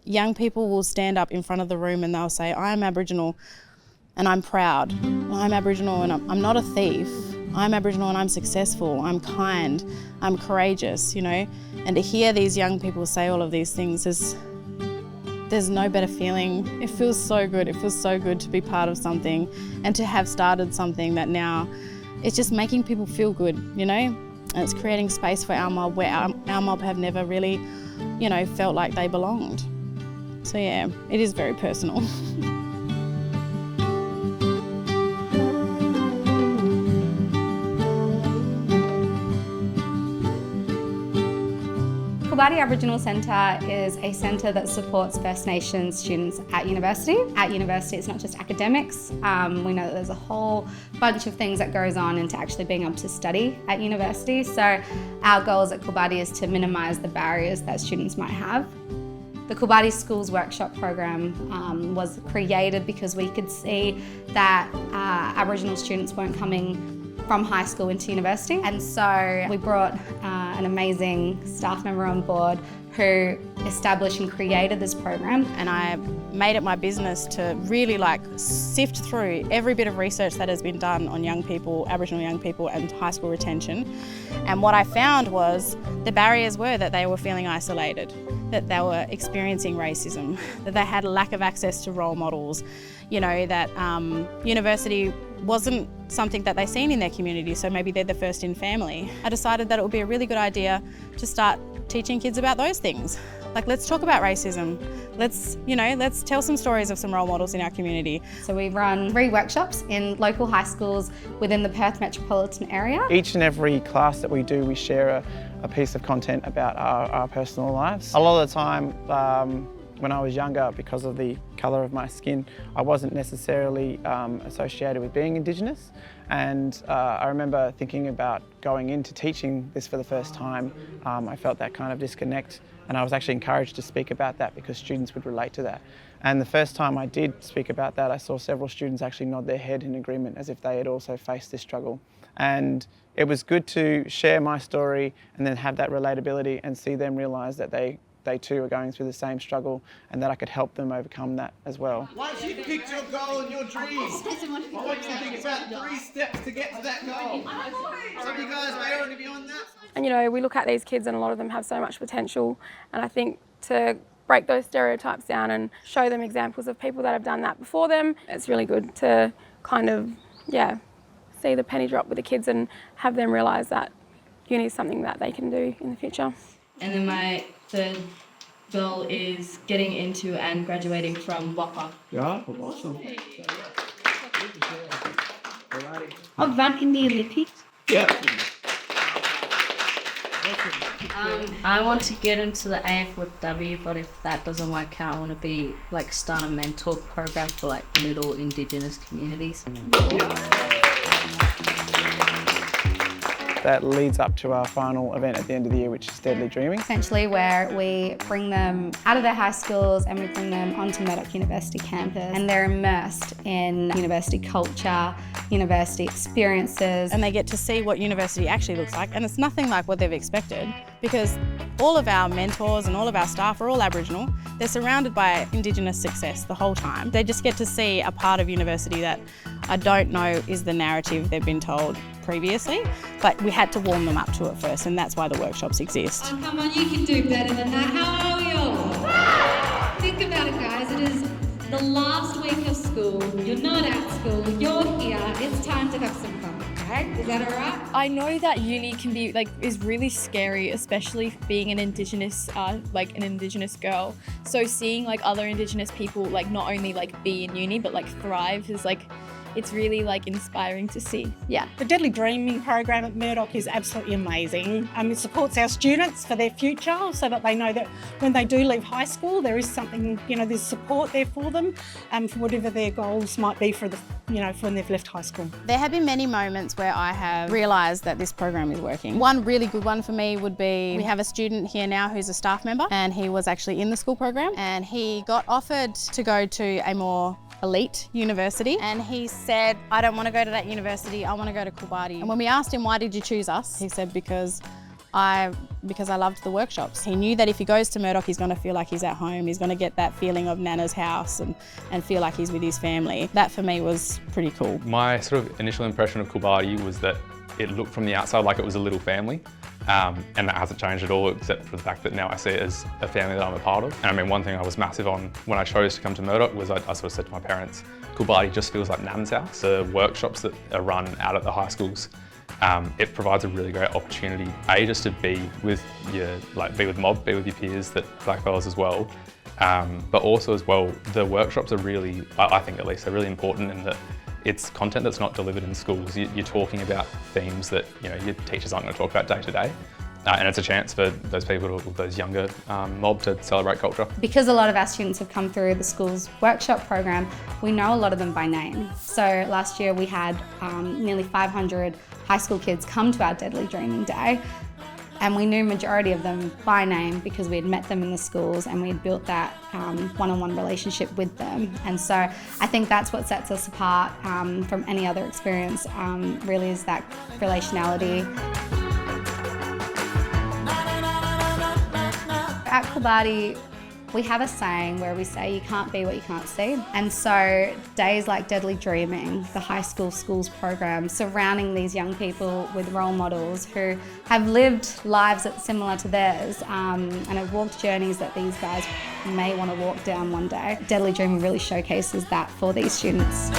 young people will stand up in front of the room and they'll say, I'm Aboriginal and I'm proud. I'm Aboriginal and I'm not a thief. I'm Aboriginal and I'm successful. I'm kind. I'm courageous, you know. And to hear these young people say all of these things there's no better feeling. It feels so good. It feels so good to be part of something and to have started something that now it's just making people feel good, you know? And it's creating space for our mob where our mob have never really, you know, felt like they belonged. So yeah, it is very personal. Coolbardie Aboriginal Centre is a centre that supports First Nations students at university. At university, it's not just academics. We know that there's a whole bunch of things that goes on into actually being able to study at university. So our goals at Coolbardie is to minimise the barriers that students might have. The Coolbardie Schools Workshop program was created because we could see that Aboriginal students weren't coming from high school into university, and so we brought an amazing staff member on board who established and created this program. And I made it my business to really sift through every bit of research that has been done on young people, Aboriginal young people and high school retention. And what I found was the barriers were that they were feeling isolated, that they were experiencing racism, that they had a lack of access to role models, you know, that university wasn't something that they've seen in their community, so maybe they're the first in family. I decided that it would be a really good idea to start teaching kids about those things. Like, let's talk about racism. Let's tell some stories of some role models in our community. So we run 3 workshops in local high schools within the Perth metropolitan area. Each and every class that we do, we share a piece of content about our personal lives. A lot of the time, when I was younger, because of the colour of my skin, I wasn't necessarily associated with being Indigenous. And I remember thinking about going into teaching this for the first time. I felt that kind of disconnect, and I was actually encouraged to speak about that because students would relate to that. And the first time I did speak about that, I saw several students actually nod their head in agreement as if they had also faced this struggle. And it was good to share my story and then have that relatability and see them realise that they too are going through the same struggle and that I could help them overcome that as well. Once you've picked your goal and your dream, I want you to think about 3 steps to get to that goal. Some of you guys may already be on that. And you know, we look at these kids and a lot of them have so much potential, and I think to break those stereotypes down and show them examples of people that have done that before them, it's really good to kind of, see the penny drop with the kids and have them realise that uni is something that they can do in the future. And then my third goal is getting into and graduating from WAPA. Yeah, awesome. I've run in the Olympics. Yeah. I want to get into the AFW, but if that doesn't work out, I want to start a mentor program for little Indigenous communities. That leads up to our final event at the end of the year, which is Deadly Dreaming. Essentially where we bring them out of their high schools and we bring them onto Murdoch University campus, and they're immersed in university culture, university experiences. And they get to see what university actually looks like, and it's nothing like what they've expected, because all of our mentors and all of our staff are all Aboriginal. They're surrounded by Indigenous success the whole time. They just get to see a part of university that I don't know is the narrative they've been told previously, but we had to warm them up to it first, and that's why the workshops exist. Oh, come on, you can do better than that. How are we all? Think about it, guys. It is the last week of school. You're not at school. You're here. It's time to have some fun, okay? Is that all right? I know that uni can be is really scary, especially being an Indigenous an Indigenous girl. So seeing other Indigenous people not only be in uni but thrive is it's really inspiring to see. Yeah. The Deadly Dreaming program at Murdoch is absolutely amazing. It supports our students for their future so that they know that when they do leave high school, there is something, there's support there for them for whatever their goals might be for when they've left high school. There have been many moments where I have realised that this program is working. One really good one for me would be, we have a student here now who's a staff member, and he was actually in the school program, and he got offered to go to a more elite university, and he said, I don't want to go to that university, I want to go to Coolbardie. And when we asked him, why did you choose us? He said, because because I loved the workshops. He knew that if he goes to Murdoch, he's going to feel like he's at home. He's going to get that feeling of Nana's house and feel like he's with his family. That for me was pretty cool. My sort of initial impression of Coolbardie was that it looked from the outside like it was a little family. And that hasn't changed at all, except for the fact that now I see it as a family that I'm a part of. And I mean, one thing I was massive on when I chose to come to Murdoch was I sort of said to my parents, Coolbardie just feels like Nan's house. The workshops that are run out at the high schools, it provides a really great opportunity, just to be with mob, be with your peers, blackfellas as well. But also as well, the workshops are really, I think at least, they're really important in that it's content that's not delivered in schools. You're talking about themes that your teachers aren't going to talk about day to day. And it's a chance for those people, those younger mob, to celebrate culture. Because a lot of our students have come through the school's workshop program, we know a lot of them by name. So last year we had nearly 500 high school kids come to our Deadly Dreaming Day. And we knew majority of them by name because we had met them in the schools and we had built that one-on-one relationship with them. And so I think that's what sets us apart from any other experience, really is that relationality. At Coolbardie, we have a saying where we say you can't be what you can't see. And so days like Deadly Dreaming, the high school schools program, surrounding these young people with role models who have lived lives that's similar to theirs and have walked journeys that these guys may want to walk down one day. Deadly Dreaming really showcases that for these students.